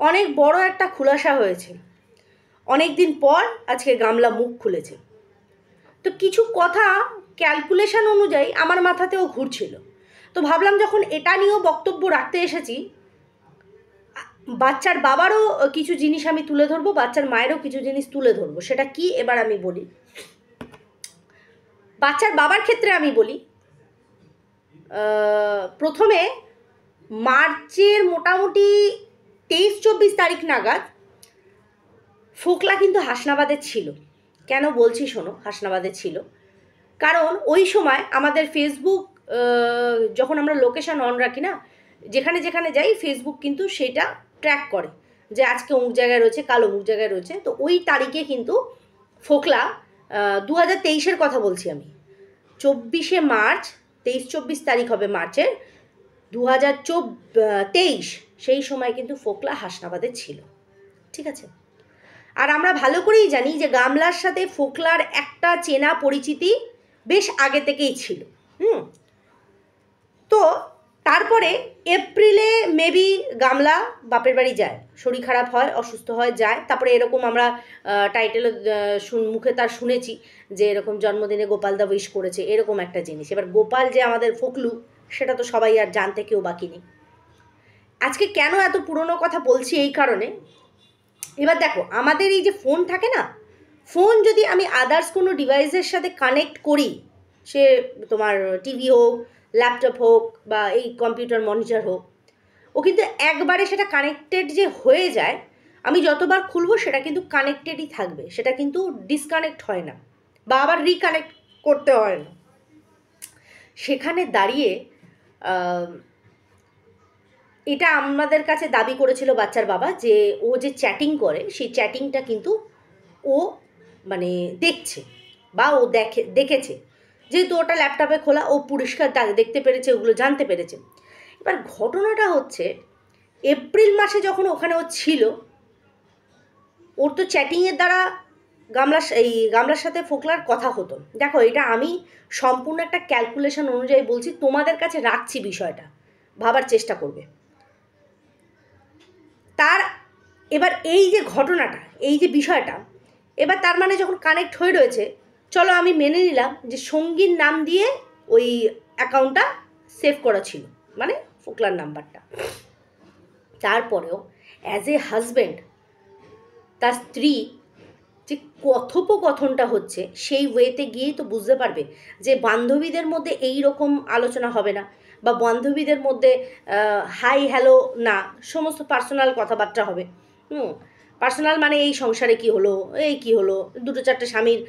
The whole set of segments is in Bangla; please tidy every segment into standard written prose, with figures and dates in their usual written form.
অনেক বড় একটা খুলাসা হয়েছে। অনেক দিন পর আজকে গামলা মুখ খুলেছে। তো কিছু কথা ক্যালকুলেশন অনুযায়ী আমার মাথাতেও ঘুরছিল। তো ভাবলাম যখন এটা নিয়েও বক্তব্য রাখতে এসেছি, বাচ্চার বাবারও কিছু জিনিস আমি তুলে ধরবো, বাচ্চার মায়েরও কিছু জিনিস তুলে ধরবো। সেটা কি এবার আমি বলি। বাচ্চার বাবার ক্ষেত্রে আমি বলি, প্রথমে মার্চের মোটামুটি 23-24 তারিখ নাগাদ ফোকলা কিন্তু হাসনাবাদে ছিল। কেন বলছি শোনো, হাসনাবাদে ছিল কারণ ওই সময় আমাদের ফেসবুক, যখন আমরা লোকেশন অন রাখি না, যেখানে যেখানে যাই ফেসবুক কিন্তু সেটা ট্র্যাক করে যে আজকে অমুক জায়গায় রয়েছে, কাল অমুক জায়গায় রয়েছে। তো ওই তারিখে কিন্তু ফোকলা 2023-এর কথা বলছি আমি, 24শে মার্চ, 23-24 তারিখ হবে মার্চের 2023, সেই সময় কিন্তু ফোকলা হাসনাবাদে ছিল। ঠিক আছে। আর আমরা ভালো করেই জানি যে গামলার সাথে ফোকলার একটা চেনা পরিচিতি বেশ আগে থেকেই ছিল। তো তারপরে এপ্রিলে মেবি গামলা বাপের বাড়ি যায়, শরীর খারাপ হয়, অসুস্থ হয়, যায়। তারপরে এরকম আমরা টাইটেলে মুখে তার শুনেছি যে এরকম জন্মদিনে গোপালদা উইশ করেছে, এরকম একটা জিনিস। এবার গোপাল যে আমাদের ফোকলু, সেটা তো সবাই আর জানতে কেউ বাকি নেই। আজকে কেন এত পুরনো কথা বলছি এই কারণে, এবার দেখো আমাদের এই যে ফোন থাকে না, ফোন যদি আমি আদার্স কোনো ডিভাইসের সাথে কানেক্ট করি, সে তোমার টিভি হোক, ল্যাপটপ হোক বা এই কম্পিউটার মনিটর হোক, ও কিন্তু একবারে সেটা কানেক্টেড যে হয়ে যায়, আমি যতবার খুলবো সেটা কিন্তু কানেক্টেডই থাকবে, সেটা কিন্তু ডিসকানেক্ট হয় না বা আবার রিকানেক্ট করতে হয় না। সেখানে দাঁড়িয়ে এটা আমাদের কাছে দাবি করেছিল বাচ্চার বাবা যে ও যে চ্যাটিং করে সেই চ্যাটিংটা কিন্তু ও মানে দেখছে বা ও দেখেছে, যেহেতু ওটা ল্যাপটপে খোলা, ও পরিষ্কার দেখতে পেরেছে, ওগুলো জানতে পেরেছে। এবার ঘটনাটা হচ্ছে এপ্রিল মাসে যখন ওখানে ও ছিল, ওর তো চ্যাটিংয়ের দ্বারা গামলার সাথে ফোকলার কথা হতো। দেখো এটা আমি সম্পূর্ণ একটা ক্যালকুলেশন অনুযায়ী বলছি, তোমাদের কাছে রাখছি, বিষয়টা ভাবার চেষ্টা করবে। তার এবার এই যে ঘটনাটা, এই যে বিষয়টা, এবার তার মানে যখন কানেক্ট হয়ে রয়েছে, চলো আমি মেনে নিলাম যে সঙ্গীর নাম দিয়ে ওই অ্যাকাউন্টটা সেভ করা ছিল, মানে ফোকলার নাম্বারটা। তারপরেও অ্যাজ এ হাজব্যান্ড তার স্ত্রী যে কথোপকথনটা হচ্ছে সেই ওয়েতে গিয়েই তো বুঝতে পারবে যে বান্ধবীদের মধ্যে এই রকম আলোচনা হবে না, বা বান্ধবীদের মধ্যে হাই হ্যালো না, সমস্ত পার্সোনাল কথাবার্তা হবে। পার্সোনাল মানে এই সংসারে কি হলো, এই কি হলো, দুটো চারটে স্বামীর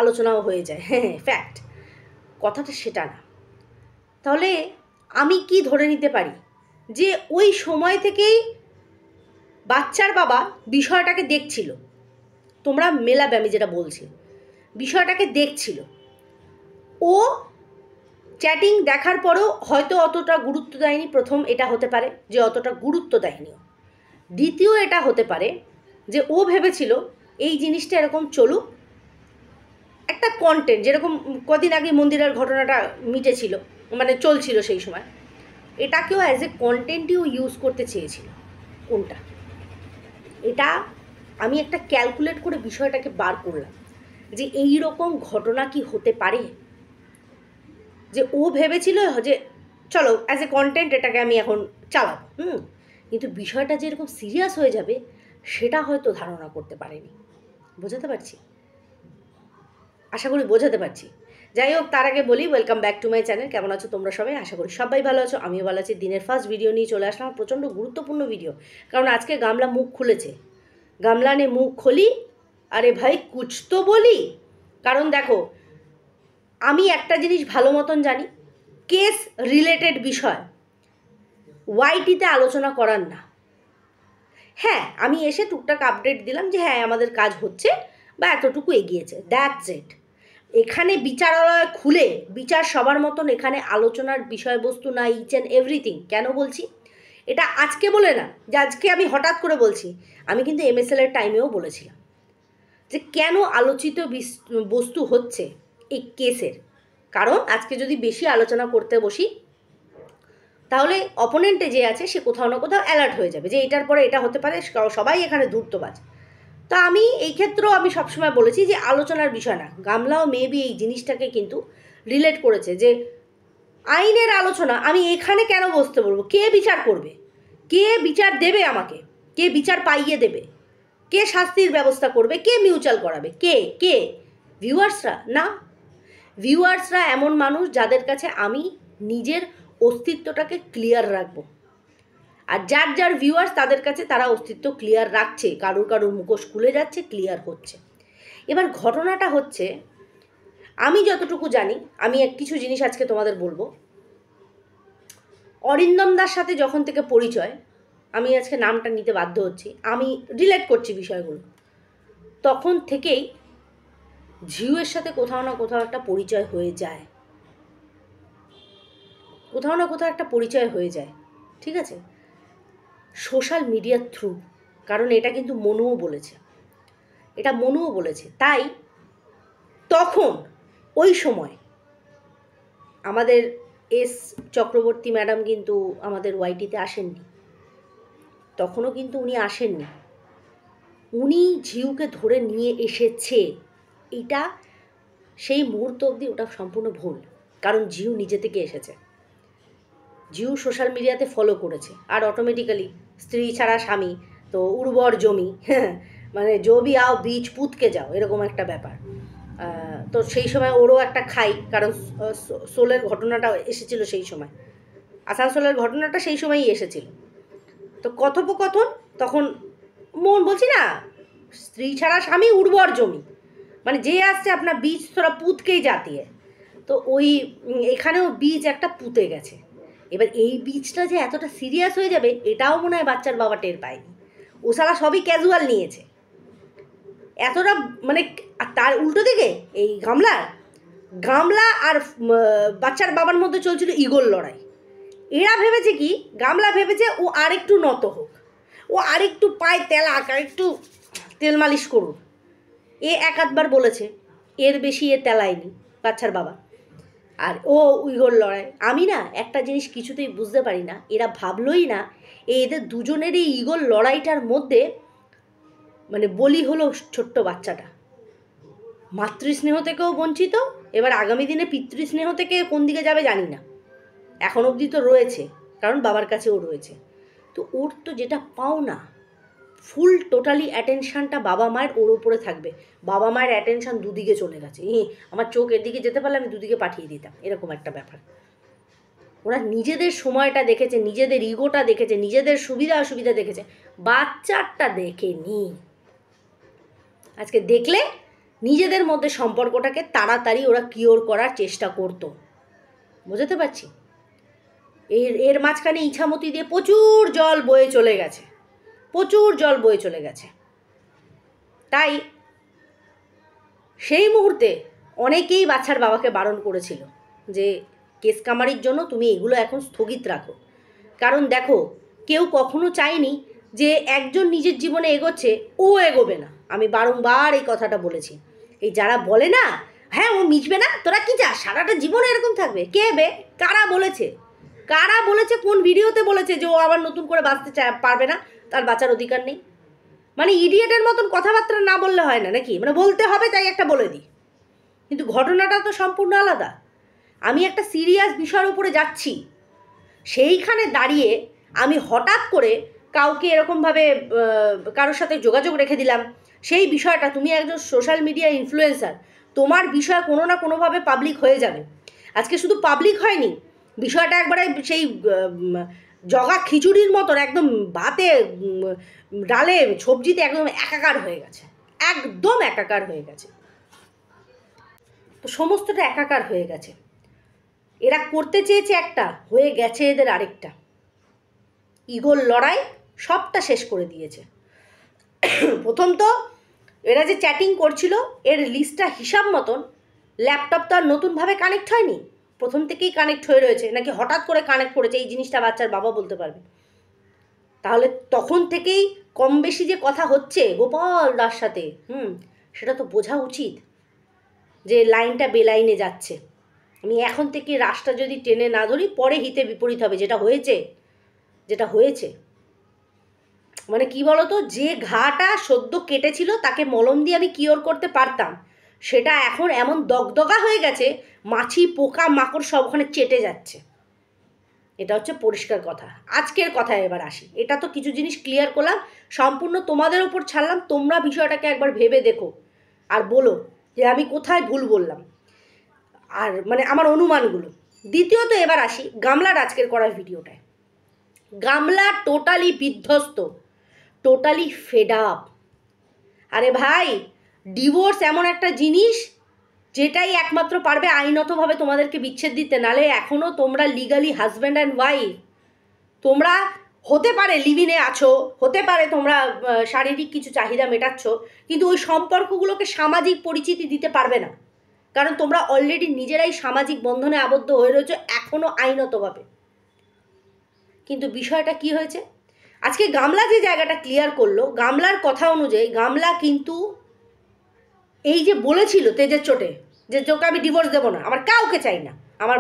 আলোচনাও হয়ে যায়, হ্যাঁ ফ্যাক্ট, কথাটা সেটা না। তাহলে আমি কি ধরে নিতে পারি যে ওই সময় থেকেই বাচ্চার বাবা বিষয়টাকে দেখছিল, তোমরা মেলাবে আমি যেটা বলছি, বিষয়টাকে দেখছিল। ও চ্যাটিং দেখার পরেও হয়তো অতটা গুরুত্ব দেয়নি, প্রথম এটা হতে পারে যে অতটা গুরুত্ব দেয়নি। দ্বিতীয় এটা হতে পারে যে ও ভেবেছিল এই জিনিসটা এরকম চলুক, একটা কন্টেন্ট, যেরকম কদিন আগে মন্দিরের ঘটনাটা মিটেছিল, মানে চলছিল সেই সময়, এটাকেও অ্যাজ এ কন্টেন্টইও ইউজ করতে চেয়েছিল। কোনটা, এটা আমি একটা ক্যালকুলেট করে বিষয়টাকে বার করলাম যে এই রকম ঘটনা কি হতে পারে, যে ও ভেবেছিল যে চলো অ্যাজ এ কন্টেন্ট এটাকে আমি এখন চালাবো, কিন্তু বিষয়টা যে এরকম সিরিয়াস হয়ে যাবে সেটা হয়তো ধারণা করতে পারেনি। বোঝাতে পারছি? আশা করি বোঝাতে পারছি। যাই হোক, তার আগে বলি welcome back to my channel. কেমন আছো তোমরা সবাই? আশা করি সবাই ভালো আছো, আমিও ভালো আছি। দিনের ফার্স্ট ভিডিও নিয়ে চলে আসলাম, প্রচণ্ড গুরুত্বপূর্ণ ভিডিও, কারণ আজকে গামলা মুখ খুলেছে। গামলা নে মুখ খোলি, আরে ভাই কুছ তো বলি। কারণ দেখো, আমি একটা জিনিস ভালো মতন জানি, কেস রিলেটেড বিষয় ওয়াইটিতে আলোচনা করার না। হ্যাঁ, আমি এসে টুকটাক আপডেট দিলাম যে হ্যাঁ আমাদের কাজ হচ্ছে বা এতটুকু এগিয়েছে, দ্যাটস ইট। এখানে বিচারালয় খুলে বিচার সবার মতন এখানে আলোচনার বিষয়বস্তু না, ইচ অ্যান্ড এভরিথিং। কেন বলছি এটা আজকে বলে না, যে আজকে আমি হঠাৎ করে বলছি, আমি কিন্তু MSL-এর টাইমেও বলেছিলাম যে কেন আলোচিত বস্তু হচ্ছে এই কেসের। কারণ আজকে যদি বেশি আলোচনা করতে বসি, তাহলে অপোনেন্টে যে আছে সে কোথাও না কোথাও অ্যালার্ট হয়ে যাবে যে এটার পরে এটা হতে পারে, সবাই এখানে ধূর্তবাজ। তো আমি এই ক্ষেত্রেও আমি সবসময় বলেছি যে আলোচনার বিষয় না। গামলাও মেবি এই জিনিসটাকে কিন্তু রিলেট করেছে যে আইনের আলোচনা আমি এখানে কেন বসতে বলবো, কে বিচার করবে, কে বিচার দেবে আমাকে, কে বিচার পাইয়ে দেবে, কে শাস্তির ব্যবস্থা করবে, কে মিউচুয়াল করাবে, কে কে ভিউয়ার্সরা? না, ভিউয়ার্সরা এমন মানুষ যাদের কাছে আমি নিজের অস্তিত্বটাকে ক্লিয়ার রাখবো, আর যার যার ভিউয়ার্স তাদের কাছে তারা অস্তিত্ব ক্লিয়ার রাখছে, কারুর কারুর মুখোশ খুলে যাচ্ছে, ক্লিয়ার হচ্ছে। এবার ঘটনাটা হচ্ছে, আমি যতটুকু জানি, আমি কিছু জিনিস আজকে তোমাদের বলবো। অরিন্দম দার সাথে যখন থেকে পরিচয়, আমি আজকে নামটা নিতে বাধ্য হচ্ছি, আমি রিলেট করছি বিষয়গুলো, তখন থেকেই ঝিউয়ের সাথে কোথাও না কোথাও একটা পরিচয় হয়ে যায়, কোথাও না কোথাও একটা পরিচয় হয়ে যায়, ঠিক আছে, সোশ্যাল মিডিয়ার থ্রু। কারণ এটা কিন্তু মনুও বলেছে, এটা মনুও বলেছে। তাই তখন ওই সময় আমাদের এস চক্রবর্তী ম্যাডাম কিন্তু আমাদের ওয়াইটিতে আসেননি, তখনও কিন্তু উনি আসেননি, উনি ঝিউকে ধরে নিয়ে এসেছে। এটা সেই মুহূর্ত অবধি ওটা সম্পূর্ণ ভুল, কারণ ঝিউ নিজে থেকে এসেছে, ঝিউ সোশ্যাল মিডিয়াতে ফলো করেছে, আর অটোমেটিক্যালি স্ত্রী ছাড়া স্বামী তো উর্বর জমি, মানে জবি আও বীজ পুতকে যাও, এরকম একটা ব্যাপার। তো সেই সময় ওরও একটা খাই, কারণ সোলের ঘটনাটা এসেছিল সেই সময়, আসানসোলের ঘটনাটা সেই সময়ই এসেছিল। তো কথোপকথন তখন মন বলছি না, স্ত্রী ছাড়া স্বামী উর্বর জমি, মানে যে আসছে আপনার বীজ তোরা পুতকেই জাতিয়ে, তো ওই এখানেও বীজ একটা পুঁতে গেছে। এবার এই বীজটা যে এতটা সিরিয়াস হয়ে যাবে এটাও মনে হয় বাচ্চার বাবা টের পায়নি, ও সারা সবই ক্যাজুয়াল নিয়েছে এতটা, মানে তার উল্টো দিকে এই গামলা আর বাচ্চার বাবার মধ্যে চলছিল ইগোর লড়াই। এরা ভেবেছে কি, গামলা ভেবেছে ও আরেকটু নত হোক, ও আরেকটু পায়ে তেলাক, আরেকটু তেল মালিশ করুক, এ এক আধবার বলেছে, এর বেশি এ তেলায়নি বাচ্চার বাবা, আর ও ইগোর লড়াই। আমি না একটা জিনিস কিছুতেই বুঝতে পারি না, এরা ভাবলই না এদের দুজনের এই ইগোর লড়াইটার মধ্যে মানে বলি হলো ছোট্ট বাচ্চাটা, মাতৃস্নেহ থেকেও বঞ্চিত, এবার আগামী দিনে পিতৃস্নেহ থেকে কোন দিকে যাবে জানি না, এখন অবধি তো রয়েছে, কারণ বাবার কাছেও রয়েছে। তো ওর তো যেটা পাও না, ফুল টোটালি অ্যাটেনশানটা বাবা মায়ের ওর উপরে থাকবে, বাবা মায়ের অ্যাটেনশান দুদিকে চলে গেছে, আমার চোখ এদিকে যেতে পারলে আমি দুদিকে পাঠিয়ে দিতাম, এরকম একটা ব্যাপার। ওরা নিজেদের সময়টা দেখেছে, নিজেদের ইগোটা দেখেছে, নিজেদের সুবিধা অসুবিধা দেখেছে, বাচ্চারটা দেখেনি। আজকে দেখলে নিজেদের মধ্যে সম্পর্কটাকে তাড়াতাড়ি ওরা কিওর করার চেষ্টা করতো, বুঝতে পারছি। এর মাঝখানে ইছামতি দিয়ে প্রচুর জল বয়ে চলে গেছে, প্রচুর জল বয়ে চলে গেছে। তাই সেই মুহূর্তে অনেকেই বাচ্চার বাবাকে বারণ করেছিল যে কেস কামারির জন্য তুমি এগুলো এখন স্থগিত রাখো, কারণ দেখো কেউ কখনো চায়নি যে একজন নিজের জীবনে এগোচ্ছে ও এগোবে না। আমি বারংবার এই কথাটা বলেছি, এই যারা বলে না হ্যাঁ ও মিশবে না, তোরা কি চাস সারাটা জীবনে এরকম থাকবে, কে বে, কারা বলেছে, কারা বলেছে, কোন ভিডিওতে বলেছে যে ও আবার নতুন করে বাঁচতে পারবে না, তার বাঁচার অধিকার নেই? মানে ইডিয়েটের মতন কথাবার্তা না বললে হয় না নাকি, মানে বলতে হবে তাই একটা বলে দিই, কিন্তু ঘটনাটা তো সম্পূর্ণ আলাদা। আমি একটা সিরিয়াস বিষয়ের উপরে যাচ্ছি, সেইখানে দাঁড়িয়ে আমি হঠাৎ করে কাউকে এরকমভাবে কারোর সাথে যোগাযোগ রেখে দিলাম, সেই বিষয়টা, তুমি একজন সোশ্যাল মিডিয়া ইনফ্লুয়েন্সার, তোমার বিষয় কোনো না কোনোভাবে পাবলিক হয়ে যাবে। আজকে শুধু পাবলিক হয়নি, বিষয়টা একবারে সেই জগা খিচুড়ির মতন একদম ভাতে ডালে সবজিতে একদম একাকার হয়ে গেছে, একদম একাকার হয়ে গেছে। তো সমস্তটা একাকার হয়ে গেছে, এরা করতে চেয়েছে একটা, হয়ে গেছে এদের আরেকটা। ইগোর লড়াই সবটা শেষ করে দিয়েছে। প্রথম তো এরা যে চ্যাটিং করছিল এর লিস্টটা হিসাব মতন ল্যাপটপ তো আর নতুনভাবে কানেক্ট হয়নি, প্রথম থেকেই কানেক্ট হয়ে রয়েছে, নাকি হঠাৎ করে কানেক্ট করেছে, এই জিনিসটা বাচ্চার বাবা বলতে পারবে। তাহলে তখন থেকেই কম বেশি যে কথা হচ্ছে গোপাল দার সাথে, সেটা তো বোঝা উচিত যে লাইনটা বেলাইনে যাচ্ছে। আমি এখন থেকে রাশটা যদি টেনে না ধরি পরে হিতে বিপরীত হবে, যেটা হয়েছে মানে কি বলতো, যে ঘাটা সদ্য কেটেছিল তাকে মলম দিয়ে আমি কিওর করতে পারতাম, সেটা এখন এমন দগদগা হয়ে গেছে, মাছি পোকা মাকড় সব ওখানে চেটে যাচ্ছে। এটা হচ্ছে পরিষ্কার কথা। আজকের কথায় এবার আসি, এটা তো কিছু জিনিস ক্লিয়ার করলাম, সম্পূর্ণ তোমাদের ওপর ছাড়লাম, তোমরা বিষয়টাকে একবার ভেবে দেখো আর বলো যে আমি কোথায় ভুল বললাম, আর মানে আমার অনুমানগুলো। দ্বিতীয়ত এবার আসি গামলার আজকের করার ভিডিওটায়। গামলা টোটালি বিধ্বস্ত, টোটালি ফেড আপ। আরে ভাই, ডিভোর্স এমন একটা জিনিস যেটাই একমাত্র পারবে আইনতভাবে তোমাদেরকে বিচ্ছেদ দিতে, নালে এখনও তোমরা লিগালি হাজব্যান্ড অ্যান্ড ওয়াইফ। তোমরা হতে পারে লিভিনে আছো, হতে পারে তোমরা শারীরিক কিছু চাহিদা মেটাচ্ছ, কিন্তু ওই সম্পর্কগুলোকে সামাজিক পরিচিতি দিতে পারবে না, কারণ তোমরা অলরেডি নিজেরাই সামাজিক বন্ধনে আবদ্ধ হয়ে রয়েছো এখনও আইনতভাবে। কিন্তু বিষয়টা কি হয়েছে, আজকে গামলা যে জায়গাটা ক্লিয়ার করলো, গামলার কথা অনুযায়ী গামলা কিন্তু এই যে বলেছিল তেজের চোটে যে তোকে আমি ডিভোর্স দেবো না, আমার কাউকে চাই না, আমার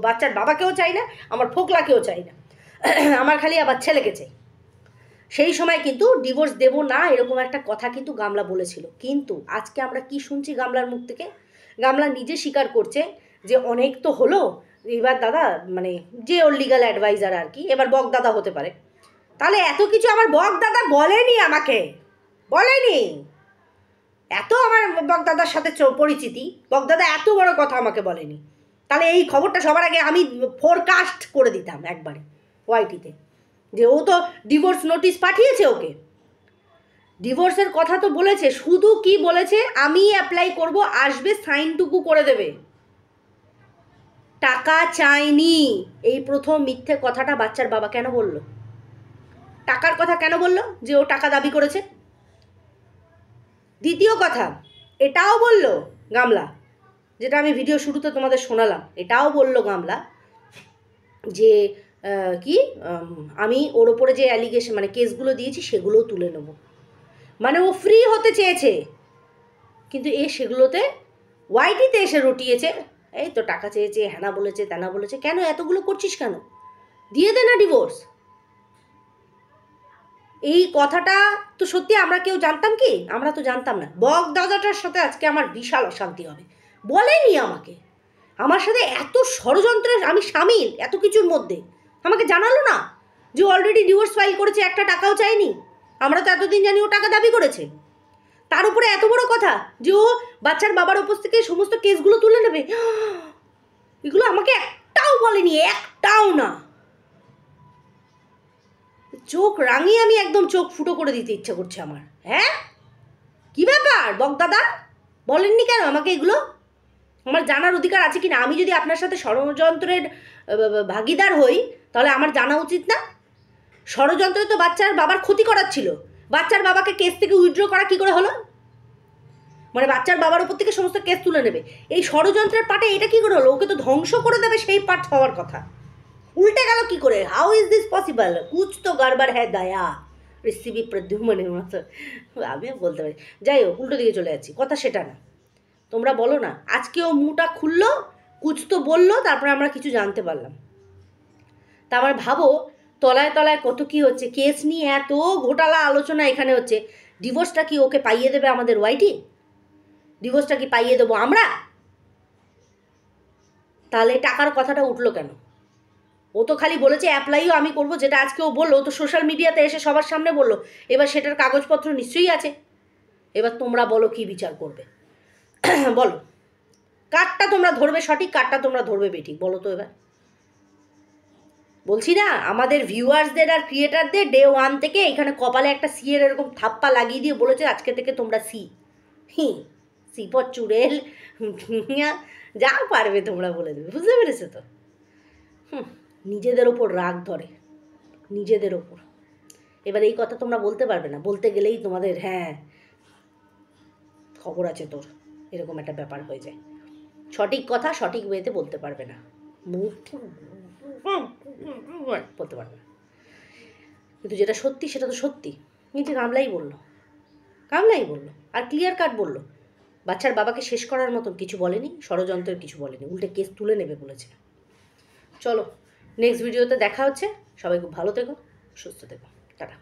বাচ্চার বাবাকেও চাই না, আমার ফোকলাকেও চাই না, আমার খালি আবার ছেলেকে চাই, সেই সময় কিন্তু ডিভোর্স দেব না এরকম একটা কথা কিন্তু গামলা বলেছিল। কিন্তু আজকে আমরা কি শুনছি গামলার মুখ থেকে, গামলা নিজে স্বীকার করছে যে অনেক তো হলো, এবার দাদা মানে যে ওর লিগাল অ্যাডভাইজার আর কি, এবার বক দাদা হতে পারে, তাহলে এত কিছু আমার বক দাদা বলেনি, আমাকে বলেনি, এত আমার বকদাদার সাথে পরিচিতি, বকদাদা এত বড় কথা আমাকে বলেনি, তাহলে এই খবরটা সবার আগে আমি ফোরকাস্ট করে দিতাম একবারে ওয়াইটিতে, যে ও তো ডিভোর্স নোটিশ পাঠিয়েছে ওকে, ডিভোর্সের কথা তো বলেছে, শুধু কি বলেছে আমি অ্যাপ্লাই করব, আসবে সাইনটুকু করে দেবে, টাকা চাইনি। এই প্রথম মিথ্যে কথাটা বাচ্চার বাবা কেন বলল, টাকার কথা কেন বলল, যে ও টাকা দাবি করেছে। দ্বিতীয় কথা, এটাও বলল গামলা, যেটা আমি ভিডিও শুরুতে তোমাদের শোনালাম, এটাও বলল গামলা যে কি আমি ওর ওপরে যে অ্যালিগেশন মানে কেসগুলো দিয়েছি সেগুলোও তুলে নেব, মানে ও ফ্রি হতে চেয়েছে, কিন্তু এ সেগুলোতে ওয়াইটিতে এসে রটিয়েছে, এই তো টাকা চেয়েছে, হ্যানা বলেছে তেনা বলেছে, কেন এতগুলো করছিস কেন, দিয়ে দে না ডিভোর্স। এই কথাটা তো সত্যি আমরা কেউ জানতাম কি, আমরা তো জানতাম না। বক দাদাটার সাথে আজকে আমার বিশাল অশান্তি হবে, বলেনি আমাকে, আমার সাথে এত ষড়যন্ত্রের আমি সামিল এত কিছুর মধ্যে, আমাকে জানালো না যে অলরেডি ডিভোর্স ফাইল করেছে, একটা টাকাও চায়নি, আমরা তো এতদিন জানি ও টাকা দাবি করেছে, তার উপরে এত বড় কথা যে ও বাচ্চার বাবার উপর থেকে সমস্ত কেসগুলো তুলে নেবে, এগুলো আমাকে একটাও বলেনি, একটাও না। চোখ রাঙিয়ে আমি একদম চোখ ফুটো করে দিতে ইচ্ছা করছে আমার। হ্যাঁ, কি ব্যাপার বকদাদা, বলেননি কেন আমাকে এগুলো, আমার জানার অধিকার আছে কি না? আমি যদি আপনার সাথে ষড়যন্ত্রের ভাগিদার হই তাহলে আমার জানা উচিত না? ষড়যন্ত্রে তো বাচ্চার বাবার ক্ষতি করার ছিল, বাচ্চার বাবাকে কেস থেকে উইথড্র করা কি করে হলো, মানে বাচ্চার বাবার উপর থেকে সমস্ত কেস তুলে নেবে, এই ষড়যন্ত্রের পার্টে এটা কি করে হলো, ওকে তো ধ্বংস করে দেবে সেই পার্ট হওয়ার কথা, উল্টে গেল কি করে, হাউ ইজ দিস পসিবল, কুছ তো গড়বড় হ্যাঁ দয়া রেসিপি প্রদ্যুম্নের মতো আমিও বলতে পারি। যাই হোক, উল্টো দিকে চলে যাচ্ছি, কথা সেটা না, তোমরা বলো না, আজকে ও মুটা খুললো, কুছ তো বললো, তারপরে আমরা কিছু জানতে পারলাম। তা আমার ভাবো তলায় তলায় কত কি হচ্ছে, কেস নিয়ে এত ঘোটালা আলোচনা এখানে হচ্ছে, ডিভোর্সটা কি ওকে পাইয়ে দেবে আমাদের ওয়াইটি, ডিভোর্সটা কি পাইয়ে দেবো আমরা, তাহলে টাকার কথাটা উঠলো কেন? ও তো খালি বলেছে অ্যাপ্লাইও আমি করব, যেটা আজকে ও বললো, তো সোশ্যাল মিডিয়াতে এসে সবার সামনে বললো, এবার সেটার কাগজপত্র নিশ্চয়ই আছে, এবার তোমরা বলো কি বিচার করবে বলো, কারটা তোমরা ধরবে সঠিক, কারটা তোমরা ধরবে বেঠিক, বলো তো এবার। বলছি না, আমাদের ভিউয়ার্সদের আর ক্রিয়েটারদের ডে ওয়ান থেকে এখানে কপালে একটা সি এর এরকম থাপ্পা লাগিয়ে দিয়ে বলেছে আজকে থেকে তোমরা সি পর চুড়েল যা পারবে তোমরা বলে দেবে, বুঝতে পেরেছো তো? নিজেদের ওপর রাগ ধরে, নিজেদের ওপর। এবার এই কথা তোমরা বলতে পারবে না, বলতে গেলেই তোমাদের হ্যাঁ খবর আছে তোর, এরকম একটা ব্যাপার হয়ে যায়, সঠিক কথা সঠিক ওয়েতে বলতে পারবে না, মুখ বলতে পারবে না, কিন্তু যেটা সত্যি সেটা তো সত্যি, নিজে গামলাই বললো, আর ক্লিয়ার কাট বললো বাচ্চার বাবাকে শেষ করার মতন কিছু বলেনি, ষড়যন্ত্রের কিছু বলেনি, উল্টে কেস তুলে নেবে বলেছে। চলো নেক্সট ভিডিওতে দেখা হচ্ছে। সবাই খুব ভালো থেকো, সুস্থ থেকো, টাটা।